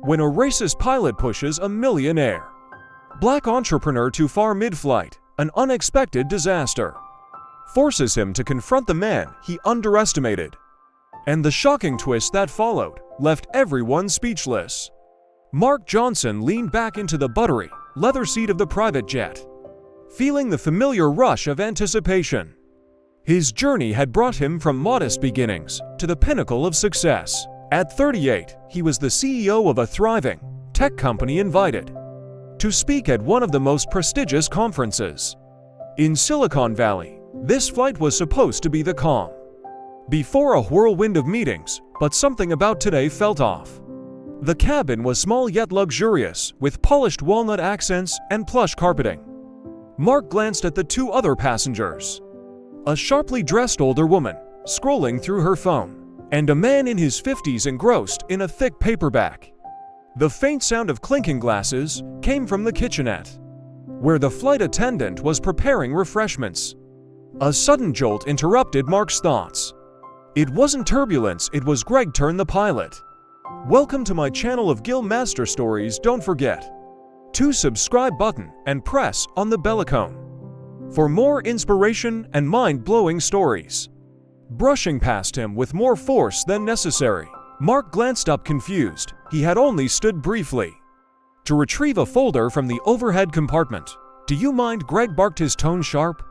When a racist pilot pushes a millionaire. Black entrepreneur too far mid-flight, an unexpected disaster. Forces him to confront the man he underestimated. And the shocking twist that followed left everyone speechless. Mark Johnson leaned back into the buttery, leather seat of the private jet, feeling the familiar rush of anticipation. His journey had brought him from modest beginnings to the pinnacle of success. At 38, he was the CEO of a thriving tech company, invited to speak at one of the most prestigious conferences in Silicon Valley. This flight was supposed to be the calm before a whirlwind of meetings, but something about today felt off. The cabin was small yet luxurious, with polished walnut accents and plush carpeting. Mark glanced at the two other passengers, a sharply dressed older woman scrolling through her phone, and a man in his 50s engrossed in a thick paperback. The faint sound of clinking glasses came from the kitchenette, where the flight attendant was preparing refreshments. A sudden jolt interrupted Mark's thoughts. It wasn't turbulence, it was Greg Turn, the pilot. Welcome to my channel of Gill Master Stories. Don't forget to subscribe button and press on the bell icon for more inspiration and mind-blowing stories. Brushing past him with more force than necessary, Mark glanced up confused. He had only stood briefly to retrieve a folder from the overhead compartment. "Do you mind?" Greg barked, his tone sharp.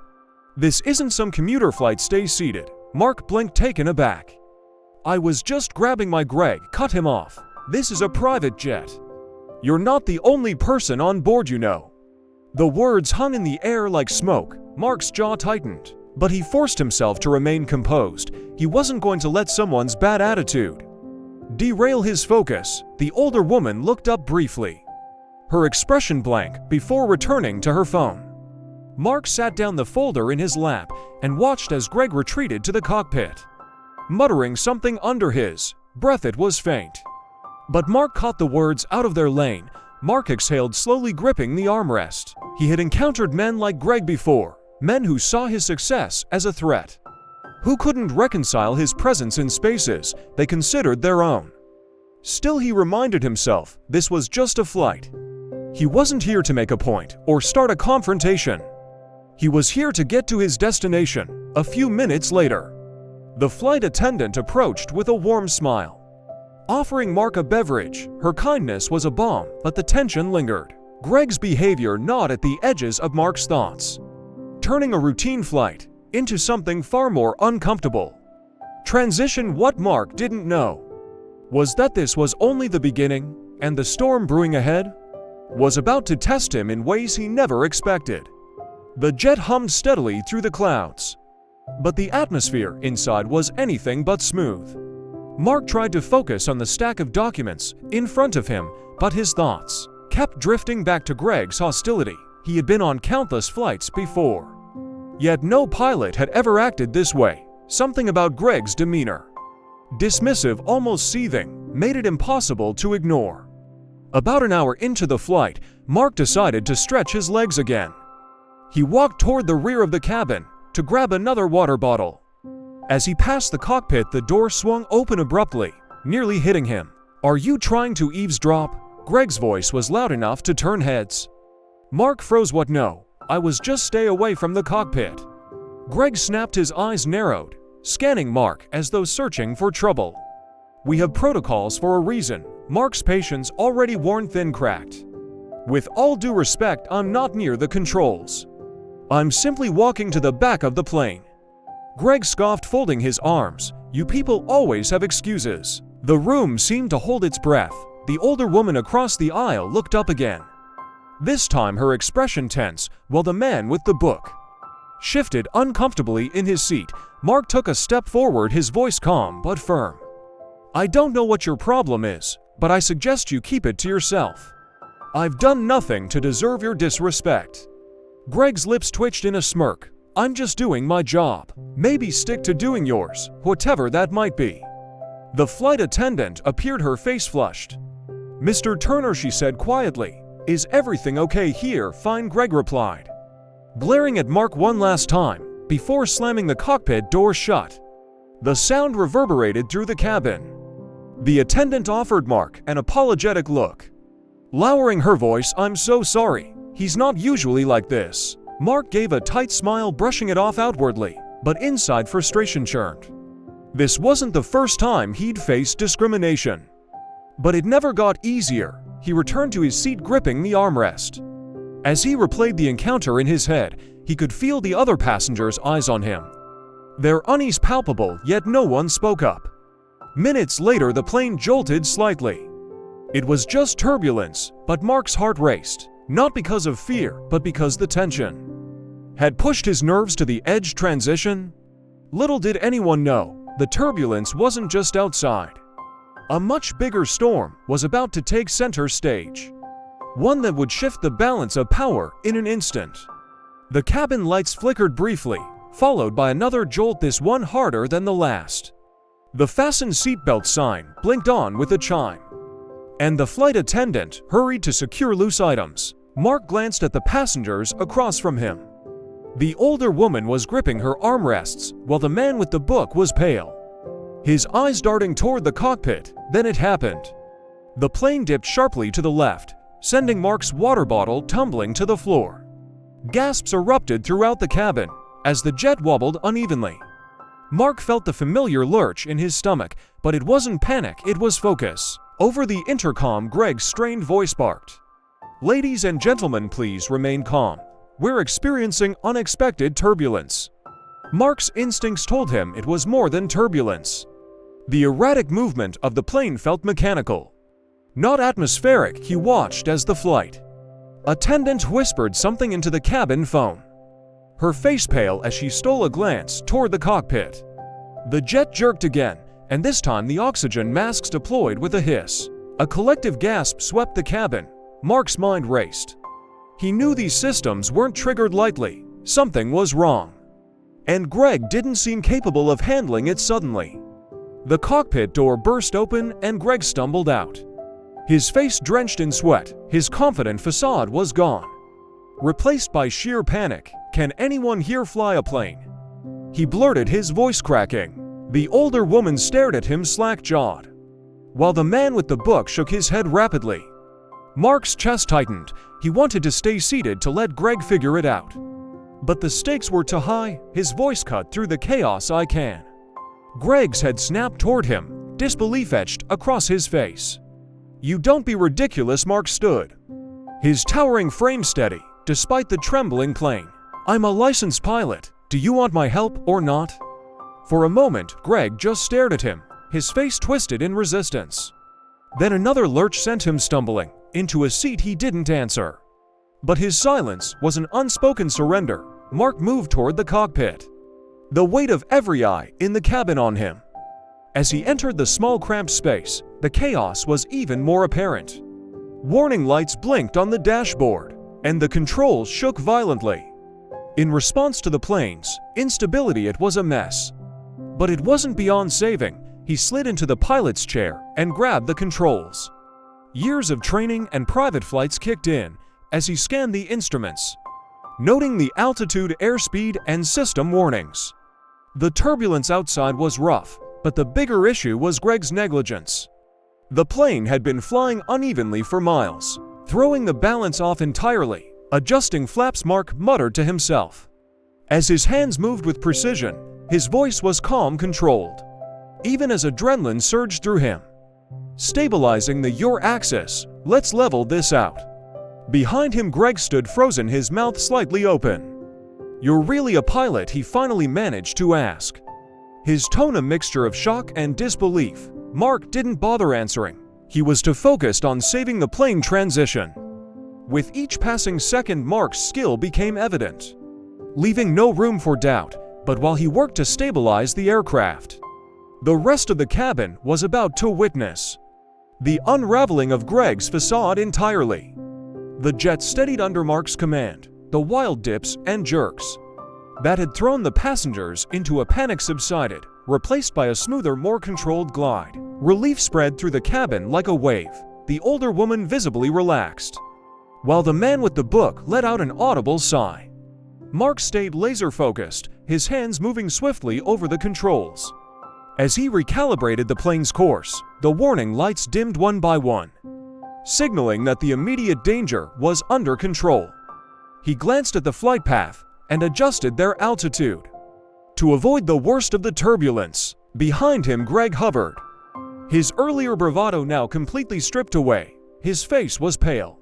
"This isn't some commuter flight, stay seated." Mark blinked, taken aback. "I was just grabbing my—" Greg cut him off. "This is a private jet. You're not the only person on board, you know." The words hung in the air like smoke. Mark's jaw tightened, but he forced himself to remain composed. He wasn't going to let someone's bad attitude derail his focus. The older woman looked up briefly, her expression blank, before returning to her phone. Mark sat down, the folder in his lap, and watched as Greg retreated to the cockpit, muttering something under his breath. It was faint, but Mark caught the words out of their lane. Mark exhaled, slowly gripping the armrest. He had encountered men like Greg before, men who saw his success as a threat, who couldn't reconcile his presence in spaces they considered their own. Still, he reminded himself, this was just a flight. He wasn't here to make a point or start a confrontation. He was here to get to his destination. A few minutes later, the flight attendant approached with a warm smile, offering Mark a beverage. Her kindness was a balm, but the tension lingered. Greg's behavior gnawed at the edges of Mark's thoughts, turning a routine flight into something far more uncomfortable. Transition. What Mark didn't know was that this was only the beginning, and the storm brewing ahead was about to test him in ways he never expected. The jet hummed steadily through the clouds, but the atmosphere inside was anything but smooth. Mark tried to focus on the stack of documents in front of him, but his thoughts kept drifting back to Greg's hostility. He had been on countless flights before, yet no pilot had ever acted this way. Something about Greg's demeanor, dismissive, almost seething, made it impossible to ignore. About an hour into the flight, Mark decided to stretch his legs again. He walked toward the rear of the cabin to grab another water bottle. As he passed the cockpit, the door swung open abruptly, nearly hitting him. "Are you trying to eavesdrop?" Greg's voice was loud enough to turn heads. Mark froze. "What? No, I was just stay away from the cockpit." Greg snapped, his eyes narrowed, scanning Mark as though searching for trouble. "We have protocols for a reason." Mark's patience, already worn thin, cracked. "With all due respect, I'm not near the controls. I'm simply walking to the back of the plane." Greg scoffed, folding his arms. "You people always have excuses." The room seemed to hold its breath. The older woman across the aisle looked up again, this time her expression tense, while the man with the book shifted uncomfortably in his seat. Mark took a step forward, his voice calm but firm. "I don't know what your problem is, but I suggest you keep it to yourself. I've done nothing to deserve your disrespect." Greg's lips twitched in a smirk. "I'm just doing my job. Maybe stick to doing yours, whatever that might be." The flight attendant appeared, her face flushed. "Mr. Turner," she said quietly. "Is everything okay here?" "Fine," Greg replied, glaring at Mark one last time before slamming the cockpit door shut. The sound reverberated through the cabin, The attendant offered Mark an apologetic look. Lowering her voice, "I'm so sorry. He's not usually like this." Mark gave a tight smile, brushing it off outwardly, but inside frustration churned. This wasn't the first time he'd faced discrimination. But it never got easier. He returned to his seat, gripping the armrest. As he replayed the encounter in his head, he could feel the other passengers' eyes on him. Their unease palpable, yet no one spoke up. Minutes later, the plane jolted slightly. It was just turbulence, but Mark's heart raced, not because of fear, but because the tension had pushed his nerves to the edge. Transition? Little did anyone know, the turbulence wasn't just outside. A much bigger storm was about to take center stage. One that would shift the balance of power in an instant. The cabin lights flickered briefly, followed by another jolt, this one harder than the last. The fasten seatbelt sign blinked on with a chime, and the flight attendant hurried to secure loose items. Mark glanced at the passengers across from him. The older woman was gripping her armrests, while the man with the book was pale, his eyes darting toward the cockpit. Then it happened. The plane dipped sharply to the left, sending Mark's water bottle tumbling to the floor. Gasps erupted throughout the cabin as the jet wobbled unevenly. Mark felt the familiar lurch in his stomach, but it wasn't panic, it was focus. Over the intercom, Greg's strained voice barked, "Ladies and gentlemen, please remain calm. We're experiencing unexpected turbulence." Mark's instincts told him it was more than turbulence. The erratic movement of the plane felt mechanical, not atmospheric. He watched as the flight attendant whispered something into the cabin phone, her face pale as she stole a glance toward the cockpit. The jet jerked again, and this time the oxygen masks deployed with a hiss. A collective gasp swept the cabin. Mark's mind raced. He knew these systems weren't triggered lightly. Something was wrong. And Greg didn't seem capable of handling it. Suddenly, the cockpit door burst open and Greg stumbled out. His face drenched in sweat, his confident facade was gone, replaced by sheer panic. "Can anyone here fly a plane?" he blurted, his voice cracking. The older woman stared at him slack-jawed, while the man with the book shook his head rapidly. Mark's chest tightened. He wanted to stay seated to let Greg figure it out, but the stakes were too high. His voice cut through the chaos. "I can." Greg's head snapped toward him, disbelief etched across his face. "You don't be ridiculous." Mark stood, his towering frame steady, despite the trembling plane. "I'm a licensed pilot. Do you want my help or not?" For a moment, Greg just stared at him, his face twisted in resistance. Then another lurch sent him stumbling into a seat. He didn't answer, but his silence was an unspoken surrender. Mark moved toward the cockpit, the weight of every eye in the cabin on him. As he entered the small cramped space, the chaos was even more apparent. Warning lights blinked on the dashboard, and the controls shook violently. In response to the plane's instability, it was a mess. But it wasn't beyond saving. He slid into the pilot's chair and grabbed the controls. Years of training and private flights kicked in as he scanned the instruments, noting the altitude, airspeed, and system warnings. The turbulence outside was rough, but the bigger issue was Greg's negligence. The plane had been flying unevenly for miles, throwing the balance off entirely. Adjusting flaps, Mark muttered to himself. As his hands moved with precision, his voice was calm, controlled, even as adrenaline surged through him. "Stabilizing the your axis. Let's level this out." Behind him, Greg stood frozen, his mouth slightly open. "You're really a pilot?" he finally managed to ask, his tone a mixture of shock and disbelief. Mark didn't bother answering. He was too focused on saving the plane. Transition. With each passing second, Mark's skill became evident, leaving no room for doubt. But while he worked to stabilize the aircraft, the rest of the cabin was about to witness the unraveling of Greg's facade entirely. The jet steadied under Mark's command. The wild dips and jerks that had thrown the passengers into a panic subsided, replaced by a smoother, more controlled glide. Relief spread through the cabin like a wave. The older woman visibly relaxed, while the man with the book let out an audible sigh. Mark stayed laser-focused, his hands moving swiftly over the controls. As he recalibrated the plane's course, the warning lights dimmed one by one, signaling that the immediate danger was under control. He glanced at the flight path and adjusted their altitude. To avoid the worst of the turbulence, behind him Greg hovered. His earlier bravado now completely stripped away, his face was pale,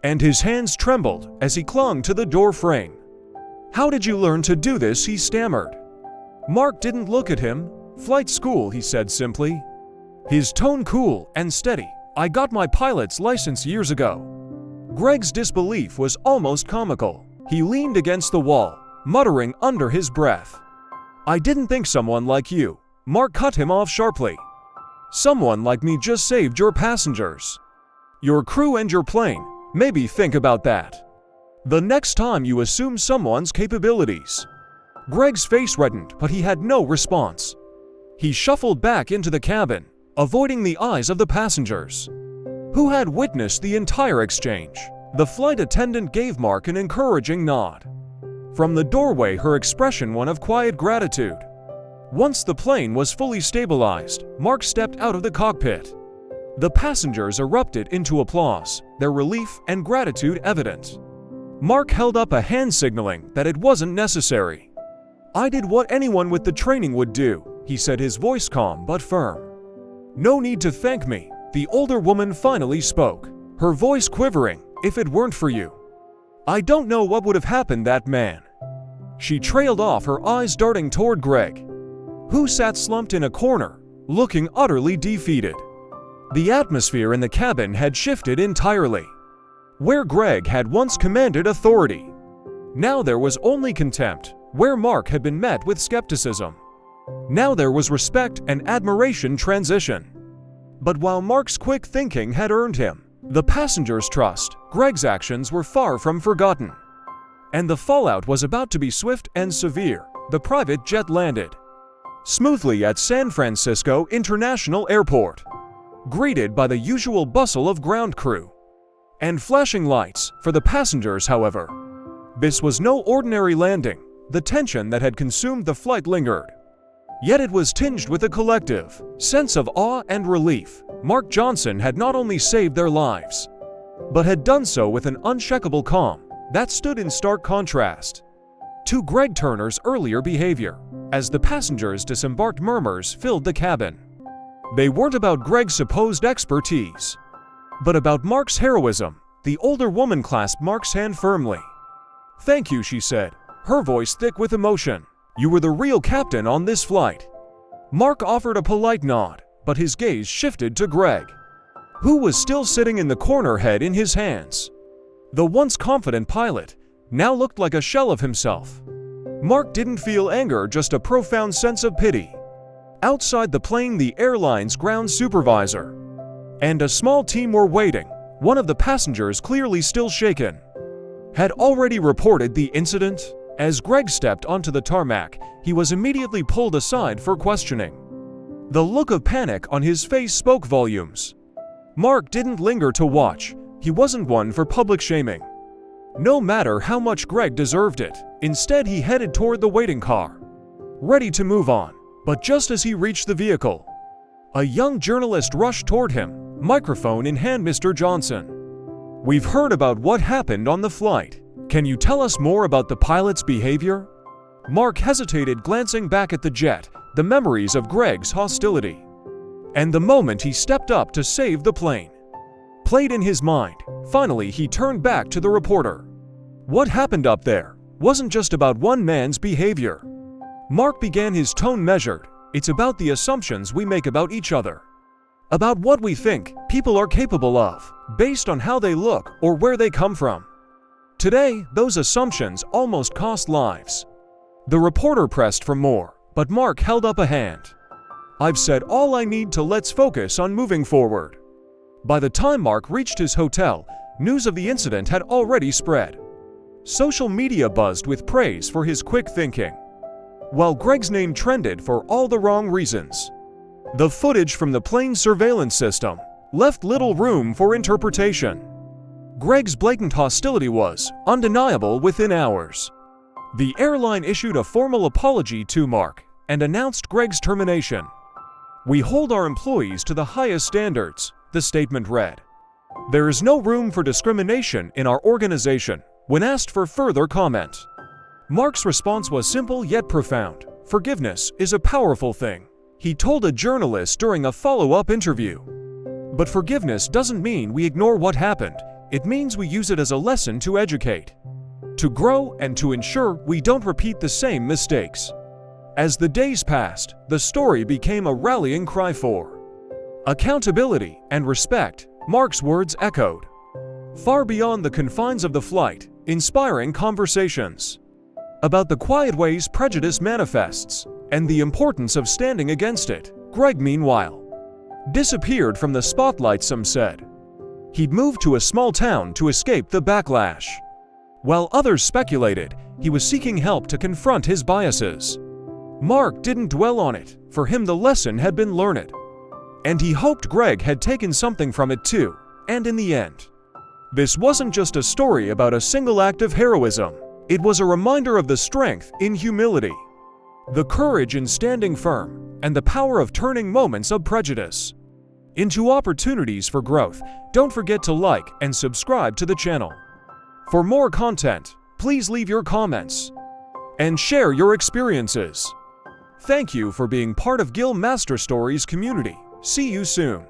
and his hands trembled as he clung to the door frame. "How did you learn to do this?" he stammered. Mark didn't look at him. "Flight school," he said simply, his tone cool and steady. "I got my pilot's license years ago." Greg's disbelief was almost comical. He leaned against the wall, muttering under his breath. "I didn't think someone like you." Mark cut him off sharply. "Someone like me just saved your passengers, your crew and your plane. Maybe think about that the next time you assume someone's capabilities." Greg's face reddened, but he had no response. He shuffled back into the cabin, avoiding the eyes of the passengers, who had witnessed the entire exchange. The flight attendant gave Mark an encouraging nod. From the doorway, her expression one of quiet gratitude. Once the plane was fully stabilized, Mark stepped out of the cockpit. The passengers erupted into applause, their relief and gratitude evident. Mark held up a hand signaling that it wasn't necessary. "I did what anyone with the training would do," he said, his voice calm but firm. "No need to thank me." The older woman finally spoke, her voice quivering. "If it weren't for you, I don't know what would have happened, that man." She trailed off, her eyes darting toward Greg, who sat slumped in a corner, looking utterly defeated. The atmosphere in the cabin had shifted entirely. Where Greg had once commanded authority, now there was only contempt. Where Mark had been met with skepticism, now there was respect and admiration transition. But while Mark's quick thinking had earned him the passengers' trust, Greg's actions were far from forgotten. And the fallout was about to be swift and severe. The private jet landed smoothly at San Francisco International Airport, greeted by the usual bustle of ground crew and flashing lights. For the passengers, however, this was no ordinary landing. The tension that had consumed the flight lingered, yet it was tinged with a collective sense of awe and relief. Mark Johnson had not only saved their lives, but had done so with an unshakable calm that stood in stark contrast to Greg Turner's earlier behavior. As the passengers disembarked, murmurs filled the cabin. They weren't about Greg's supposed expertise, but about Mark's heroism. The older woman clasped Mark's hand firmly. "Thank you," she said, her voice thick with emotion. "You were the real captain on this flight." Mark offered a polite nod, but his gaze shifted to Greg, who was still sitting in the corner, head in his hands. The once confident pilot now looked like a shell of himself. Mark didn't feel anger, just a profound sense of pity. Outside the plane, the airline's ground supervisor and a small team were waiting. One of the passengers, clearly still shaken, had already reported the incident. As Greg stepped onto the tarmac, he was immediately pulled aside for questioning. The look of panic on his face spoke volumes. Mark didn't linger to watch. He wasn't one for public shaming, no matter how much Greg deserved it. Instead, he headed toward the waiting car, ready to move on. But just as he reached the vehicle, a young journalist rushed toward him, microphone in hand. "Mr. Johnson, we've heard about what happened on the flight. Can you tell us more about the pilot's behavior?" Mark hesitated, glancing back at the jet, the memories of Greg's hostility, and the moment he stepped up to save the plane played in his mind. Finally, he turned back to the reporter. "What happened up there wasn't just about one man's behavior." Mark began, his tone measured. "It's about the assumptions we make about each other, about what we think people are capable of, based on how they look or where they come from. Today, those assumptions almost cost lives." The reporter pressed for more, but Mark held up a hand. "I've said all I need to. Let's focus on moving forward." By the time Mark reached his hotel, news of the incident had already spread. Social media buzzed with praise for his quick thinking, while Greg's name trended for all the wrong reasons. The footage from the plane surveillance system left little room for interpretation. Greg's blatant hostility was undeniable within hours. The airline issued a formal apology to Mark and announced Greg's termination. "We hold our employees to the highest standards," the statement read. "There is no room for discrimination in our organization," when asked for further comment. Mark's response was simple yet profound. "Forgiveness is a powerful thing," he told a journalist during a follow-up interview. "But forgiveness doesn't mean we ignore what happened. It means we use it as a lesson to educate, to grow, and to ensure we don't repeat the same mistakes." As the days passed, the story became a rallying cry for accountability and respect. Mark's words echoed far beyond the confines of the flight, inspiring conversations about the quiet ways prejudice manifests and the importance of standing against it. Greg, meanwhile, disappeared from the spotlight. Some said he'd moved to a small town to escape the backlash, while others speculated he was seeking help to confront his biases. Mark didn't dwell on it. For him, the lesson had been learned, and he hoped Greg had taken something from it too. And in the end, this wasn't just a story about a single act of heroism. It was a reminder of the strength in humility, the courage in standing firm, and the power of turning moments of prejudice into opportunities for growth. Don't forget to like and subscribe to the channel. For more content, please leave your comments and share your experiences. Thank you for being part of Gill Master Stories community. See you soon.